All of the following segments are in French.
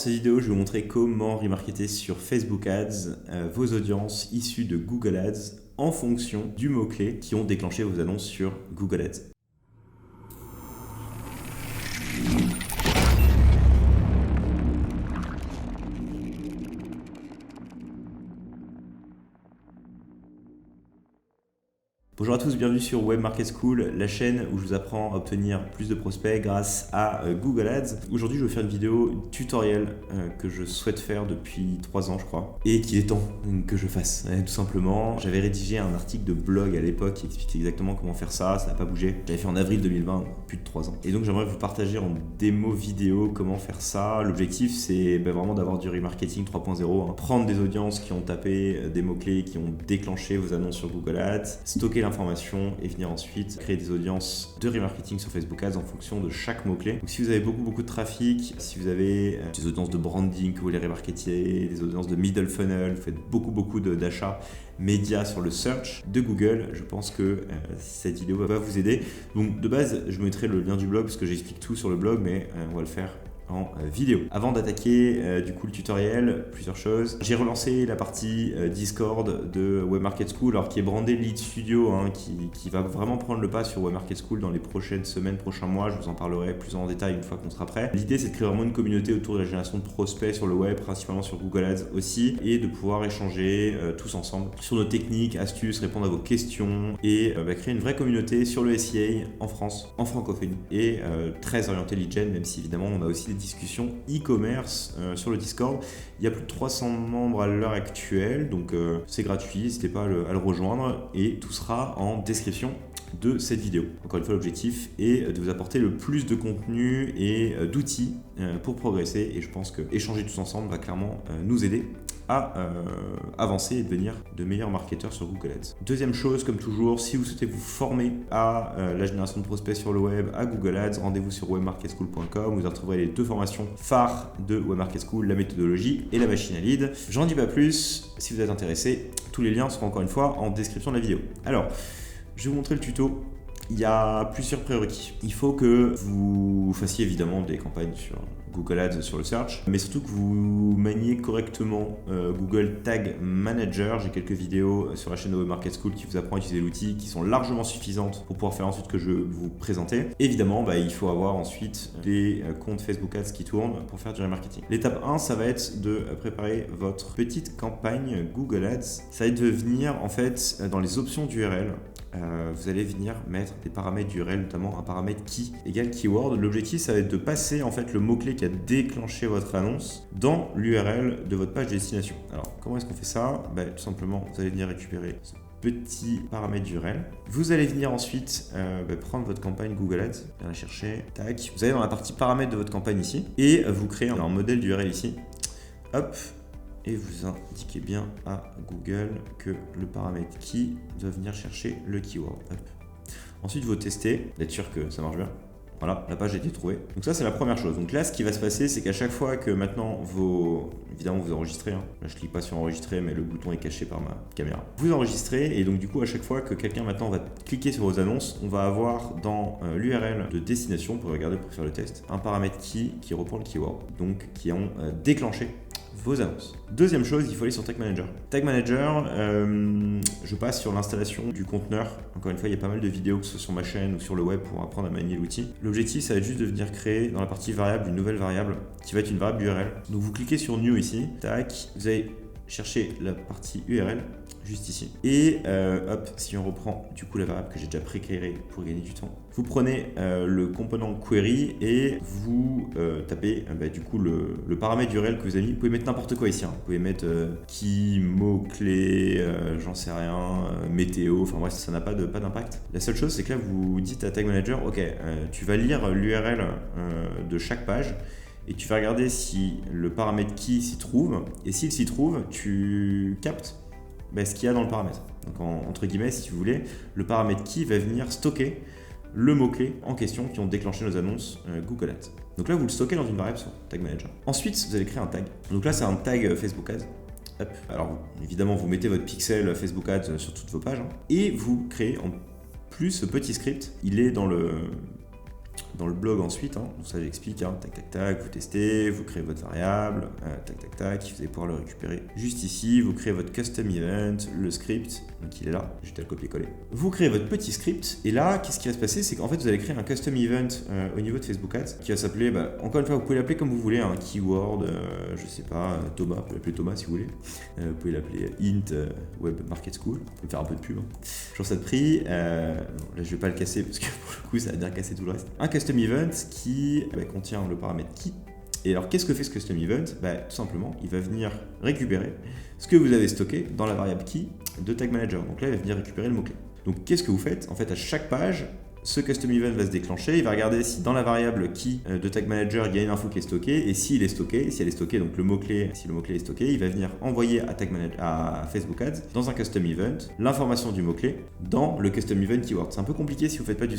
cette vidéo, je vais vous montrer comment remarketer sur Facebook Ads vos audiences issues de Google Ads en fonction du mot-clé qui ont déclenché vos annonces sur Google Ads. Bonjour à tous, bienvenue sur Web Market School, la chaîne où je vous apprends à obtenir plus de prospects grâce à Google Ads. Aujourd'hui, je vais faire une vidéo tutoriel que je souhaite faire depuis 3 ans, je crois, et qu'il est temps que je fasse, tout simplement. J'avais rédigé un article de blog à l'époque qui expliquait exactement comment faire ça n'a pas bougé. J'avais fait en avril 2020, plus de 3 ans. Et donc, j'aimerais vous partager en démo vidéo comment faire ça. L'objectif, c'est vraiment d'avoir du remarketing 3.0, prendre des audiences qui ont tapé des mots-clés, qui ont déclenché vos annonces sur Google Ads, stocker l'information et venir ensuite créer des audiences de remarketing sur Facebook Ads en fonction de chaque mot-clé. Donc si vous avez beaucoup de trafic, si vous avez des audiences de branding que vous voulez remarketer, des audiences de middle funnel, vous faites beaucoup d'achats médias sur le search de Google, je pense que cette vidéo va vous aider. Donc de base, je vous mettrai le lien du blog parce que j'explique tout sur le blog, mais on va le faire en vidéo. Avant d'attaquer du coup le tutoriel, plusieurs choses. J'ai relancé la partie Discord de Web Market School, alors qui est brandé Lead Studio, qui va vraiment prendre le pas sur Web Market School dans les prochaines semaines, prochains mois. Je vous en parlerai plus en détail une fois qu'on sera prêt. L'idée, c'est de créer vraiment une communauté autour de la génération de prospects sur le web, principalement sur Google Ads aussi, et de pouvoir échanger tous ensemble sur nos techniques, astuces, répondre à vos questions et créer une vraie communauté sur le SEA en France, en francophonie, et très orienté lead gen, même si évidemment on a aussi des discussions e-commerce sur le Discord. Il y a plus de 300 membres à l'heure actuelle, donc c'est gratuit, n'hésitez pas à le rejoindre et tout sera en description de cette vidéo. Encore une fois, l'objectif est de vous apporter le plus de contenu et d'outils pour progresser, et je pense que échanger tous ensemble va clairement nous aider à avancer et devenir de meilleurs marketeurs sur Google Ads. Deuxième chose, comme toujours, si vous souhaitez vous former à la génération de prospects sur le web, à Google Ads, rendez-vous sur webmarketschool.com. Vous y retrouverez les 2 formations phares de Web Market School, la méthodologie et la machine à lead. J'en dis pas plus, si vous êtes intéressé, tous les liens seront encore une fois en description de la vidéo. Alors, je vais vous montrer le tuto. Il y a plusieurs prérequis. Il faut que vous fassiez évidemment des campagnes sur Google Ads sur le search, mais surtout que vous maniez correctement Google Tag Manager. J'ai quelques vidéos sur la chaîne de Web Market School qui vous apprend à utiliser l'outil, qui sont largement suffisantes pour pouvoir faire ensuite que je vous présenter. Évidemment, il faut avoir ensuite des comptes Facebook Ads qui tournent pour faire du remarketing. L'étape 1, ça va être de préparer votre petite campagne Google Ads. Ça va être de venir en fait dans les options d'URL. Vous allez venir mettre des paramètres d'URL, notamment un paramètre key égale keyword. L'objectif, ça va être de passer en fait le mot-clé qui a déclenché votre annonce dans l'URL de votre page de destination. Alors, comment est-ce qu'on fait ça? Tout simplement, vous allez venir récupérer ce petit paramètre d'URL. Vous allez venir ensuite prendre votre campagne Google Ads, la chercher, tac. Vous allez dans la partie paramètres de votre campagne ici et vous créez un modèle d'URL ici. Hop. Et vous indiquez bien à Google que le paramètre key doit venir chercher le keyword. Hop. Ensuite, vous testez, d'être sûr que ça marche bien. Voilà, la page a été trouvée. Donc ça, c'est la première chose. Donc là, ce qui va se passer, c'est qu'à chaque fois que maintenant évidemment, vous enregistrez. Là, je clique pas sur enregistrer, mais le bouton est caché par ma caméra. Vous enregistrez, et donc du coup, à chaque fois que quelqu'un maintenant va cliquer sur vos annonces, on va avoir dans l'URL de destination, pour regarder, pour faire le test, un paramètre key qui reprend le keyword, donc qui ont déclenché vos annonces. Deuxième chose, il faut aller sur Tag Manager. Tag Manager, je passe sur l'installation du conteneur. Encore une fois, il y a pas mal de vidéos, que ce soit sur ma chaîne ou sur le web, pour apprendre à manier l'outil. L'objectif, ça va être juste de venir créer dans la partie variable une nouvelle variable qui va être une variable URL. Donc vous cliquez sur New ici, tac, vous allez chercher la partie URL juste ici. Et hop, si on reprend du coup la variable que j'ai déjà précréée pour gagner du temps, vous prenez le component query et vous tapez du coup le paramètre d'URL que vous avez mis. Vous pouvez mettre n'importe quoi ici. Vous pouvez mettre key, mot-clé, j'en sais rien, météo, enfin bref, ça n'a pas d'impact. La seule chose, c'est que là, vous dites à Tag Manager, ok, tu vas lire l'URL de chaque page, et tu vas regarder si le paramètre key s'y trouve, et s'il s'y trouve, tu captes ce qu'il y a dans le paramètre. Donc entre guillemets, si vous voulez, le paramètre key va venir stocker le mot-clé en question qui ont déclenché nos annonces Google Ads. Donc là, vous le stockez dans une variable sur Tag Manager. Ensuite, vous allez créer un tag. Donc là, c'est un tag Facebook Ads. Hop. Alors évidemment, vous mettez votre pixel Facebook Ads sur toutes vos pages, et vous créez en plus ce petit script. Il est dans le dans le blog ensuite, donc ça j'explique, tac tac tac, vous testez, vous créez votre variable, tac tac tac, vous allez pouvoir le récupérer juste ici, vous créez votre custom event, le script, donc il est là, juste à le copier-coller. Vous créez votre petit script, et là, qu'est-ce qui va se passer, c'est qu'en fait vous allez créer un custom event au niveau de Facebook Ads, qui va s'appeler, encore une fois, vous pouvez l'appeler comme vous voulez, un keyword, je sais pas, Thomas, vous pouvez l'appeler Thomas si vous voulez, vous pouvez l'appeler int web market school, vous pouvez faire un peu de pub, toujours ça de prix, là je vais pas le casser parce que pour le coup ça va bien casser tout le reste. Un custom event qui contient le paramètre key. Et alors qu'est-ce que fait ce custom event? Tout simplement, il va venir récupérer ce que vous avez stocké dans la variable key de Tag Manager. Donc là, il va venir récupérer le mot-clé. Donc qu'est-ce que vous faites? En fait, à chaque page, ce custom event va se déclencher, il va regarder si dans la variable key de Tag Manager, il y a une info qui est stockée, et s'il est stocké, si elle est stockée, donc le mot-clé, si le mot-clé est stocké, il va venir envoyer à Tag Manager, à Facebook Ads, dans un custom event, l'information du mot-clé dans le custom event keyword. C'est un peu compliqué si vous ne faites pas du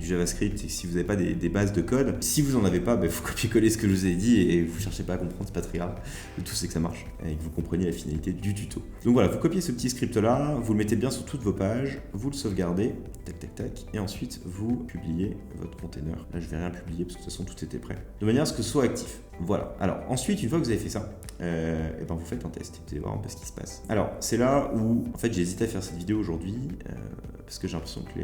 JavaScript, et si vous n'avez pas des bases de code. Si vous n'en avez pas, il faut copier-coller ce que je vous ai dit, et vous ne cherchez pas à comprendre, c'est pas très grave. Le tout, c'est que ça marche, et que vous compreniez la finalité du tuto. Donc voilà, vous copiez ce petit script-là, vous le mettez bien sur toutes vos pages, vous le sauvegardez, tac tac tac, et ensuite vous publiez votre container. Là je vais rien publier parce que de toute façon tout était prêt, de manière à ce que ce soit actif. Voilà. Alors ensuite, une fois que vous avez fait ça, vous faites un test, vous allez voir un peu ce qui se passe. Alors c'est là où en fait j'ai hésité à faire cette vidéo aujourd'hui parce que j'ai l'impression que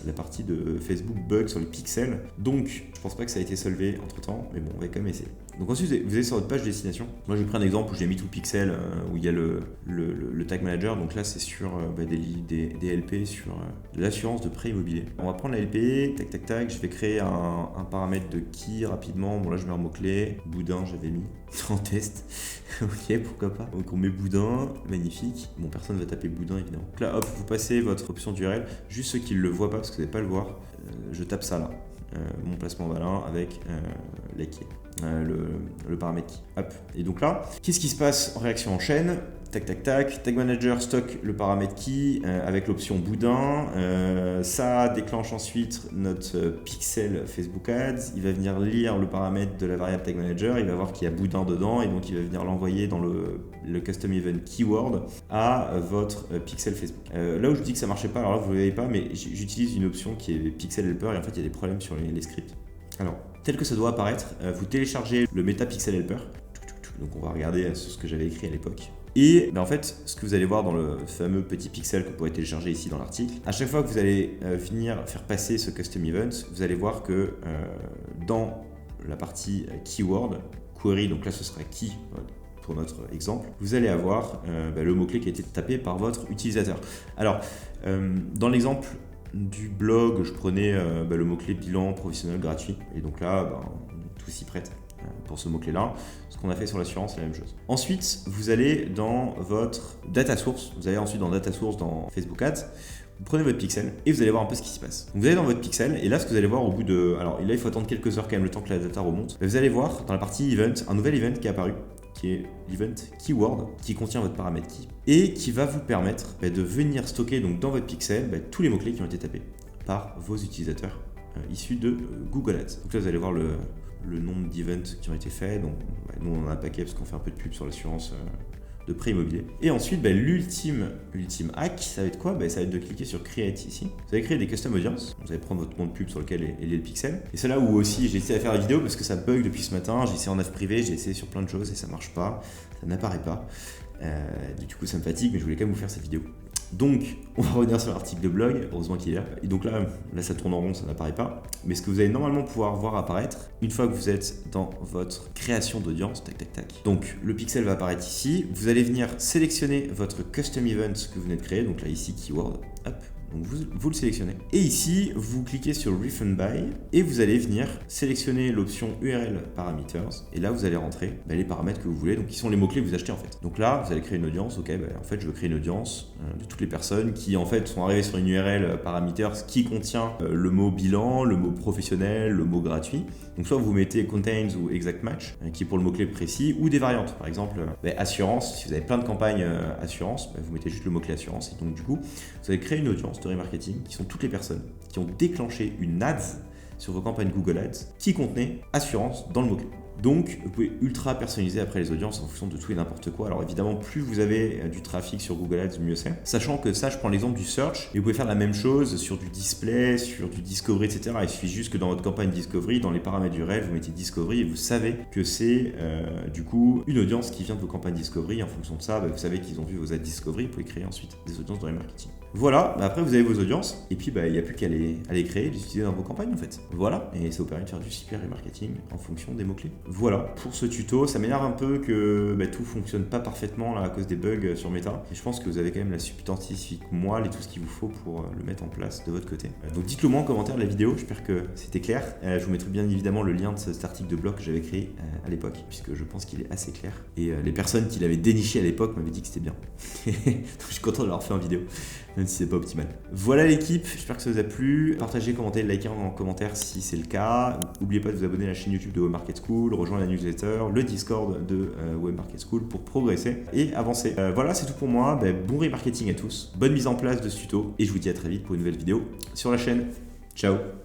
la partie de Facebook bug sur les pixels, donc je pense pas que ça a été solvé entre temps, mais bon on va quand même essayer. Donc ensuite vous allez sur votre page destination. Moi j'ai pris un exemple où j'ai mis tout pixel où il y a le tag manager, donc là c'est sur des LP sur de l'assurance de prêt immobilier. On va prendre la LP, tac tac tac, je vais créer un paramètre de key rapidement. Bon là je mets un mot-clé, boudin j'avais mis en test. Ok, pourquoi pas. Donc on met boudin, magnifique. Bon, personne ne va taper boudin évidemment. Donc là hop, vous passez votre option d'URL, juste ceux qui ne le voient pas parce que vous n'allez pas le voir, je tape ça là. Mon placement malin avec la key, le paramètre key. Hop. Et donc là, qu'est-ce qui se passe en réaction en chaîne? Tac tac tac, Tag Manager stocke le paramètre key avec l'option boudin. Ça déclenche ensuite notre pixel Facebook Ads. Il va venir lire le paramètre de la variable Tag Manager. Il va voir qu'il y a boudin dedans et donc il va venir l'envoyer dans le custom event keyword à votre pixel Facebook. Là où je dis que ça marchait pas, alors là vous ne le voyez pas, mais j'utilise une option qui est pixel helper et en fait il y a des problèmes sur les scripts. Alors, tel que ça doit apparaître, vous téléchargez le Meta Pixel Helper. Donc on va regarder sur ce que j'avais écrit à l'époque. Et en fait, ce que vous allez voir dans le fameux petit pixel que vous pourrez télécharger ici dans l'article, à chaque fois que vous allez venir faire passer ce custom event, vous allez voir que dans la partie keyword, query, donc là ce sera key pour notre exemple, vous allez avoir le mot-clé qui a été tapé par votre utilisateur. Alors, dans l'exemple du blog, je prenais le mot-clé bilan professionnel gratuit, et donc là, on est tous y prêts pour ce mot-clé là. Ce qu'on a fait sur l'assurance, c'est la même chose. Ensuite, vous allez dans votre data source. Vous allez ensuite dans data source dans Facebook Ads. Vous prenez votre pixel et vous allez voir un peu ce qui se passe. Donc vous allez dans votre pixel et là, ce que vous allez voir au bout de... Alors là, il faut attendre quelques heures quand même le temps que la data remonte. Vous allez voir dans la partie event, un nouvel event qui est apparu, qui est l'event keyword, qui contient votre paramètre key et qui va vous permettre de venir stocker donc dans votre pixel tous les mots-clés qui ont été tapés par vos utilisateurs issus de Google Ads. Donc là, vous allez voir le nombre d'events qui ont été faits. Donc, nous, on en a un paquet parce qu'on fait un peu de pub sur l'assurance de prêt immobilier. Et ensuite, l'ultime hack, ça va être quoi? Ça va être de cliquer sur Create ici. Vous allez créer des custom audience. Vous allez prendre votre compte pub sur lequel est le pixel. Et c'est là où aussi j'ai essayé de faire la vidéo parce que ça bug depuis ce matin. J'ai essayé en AF privé, j'ai essayé sur plein de choses et ça marche pas. Ça n'apparaît pas. Du coup, ça me fatigue, mais je voulais quand même vous faire cette vidéo. Donc, on va revenir sur l'article de blog, heureusement qu'il est là. Et donc là, ça tourne en rond, ça n'apparaît pas. Mais ce que vous allez normalement pouvoir voir apparaître, une fois que vous êtes dans votre création d'audience, tac tac tac. Donc, le pixel va apparaître ici. Vous allez venir sélectionner votre custom event que vous venez de créer. Donc là, ici, keyword, hop. Donc vous le sélectionnez. Et ici, vous cliquez sur Refund By et vous allez venir sélectionner l'option URL Parameters. Et là, vous allez rentrer les paramètres que vous voulez, donc qui sont les mots-clés que vous achetez en fait. Donc là, vous allez créer une audience. Ok, en fait, je veux créer une audience de toutes les personnes qui en fait sont arrivées sur une URL Parameters qui contient le mot bilan, le mot professionnel, le mot gratuit. Donc soit vous mettez Contains ou Exact Match, qui est pour le mot-clé précis, ou des variantes. Par exemple, assurance, si vous avez plein de campagnes assurance, vous mettez juste le mot-clé assurance. Et donc du coup, vous allez créer une audience de remarketing qui sont toutes les personnes qui ont déclenché une ads sur vos campagnes Google Ads qui contenait assurance dans le mot-clé. Donc vous pouvez ultra personnaliser après les audiences en fonction de tout et n'importe quoi. Alors évidemment, plus vous avez du trafic sur Google Ads, mieux c'est. Sachant que ça, je prends l'exemple du search, et vous pouvez faire la même chose sur du display, sur du discovery, etc. Il suffit juste que dans votre campagne discovery, dans les paramètres du réel, vous mettez discovery et vous savez que c'est du coup une audience qui vient de vos campagnes discovery. En fonction de ça, vous savez qu'ils ont vu vos ads discovery, vous pouvez créer ensuite des audiences dans les marketing. Voilà, après vous avez vos audiences, et puis il n'y a plus qu'à les créer, les utiliser dans vos campagnes en fait. Voilà, et ça vous permet de faire du super remarketing en fonction des mots-clés. Voilà, pour ce tuto, ça m'énerve un peu que tout fonctionne pas parfaitement là, à cause des bugs sur Meta. Et je pense que vous avez quand même la substance scientifique moelle et tout ce qu'il vous faut pour le mettre en place de votre côté. Donc dites-le moi en commentaire de la vidéo, j'espère que c'était clair. Je vous mettrai bien évidemment le lien de cet article de blog que j'avais créé à l'époque, puisque je pense qu'il est assez clair. Et les personnes qui l'avaient déniché à l'époque m'avaient dit que c'était bien. Donc je suis content de l'avoir fait en vidéo, même si c'est pas optimal. Voilà l'équipe, j'espère que ça vous a plu. Partagez, commentez, likez en commentaire si c'est le cas. N'oubliez pas de vous abonner à la chaîne YouTube de Web Market School, rejoindre la newsletter, le Discord de Web Market School pour progresser et avancer. Voilà, c'est tout pour moi. Bon remarketing à tous, bonne mise en place de ce tuto et je vous dis à très vite pour une nouvelle vidéo sur la chaîne. Ciao!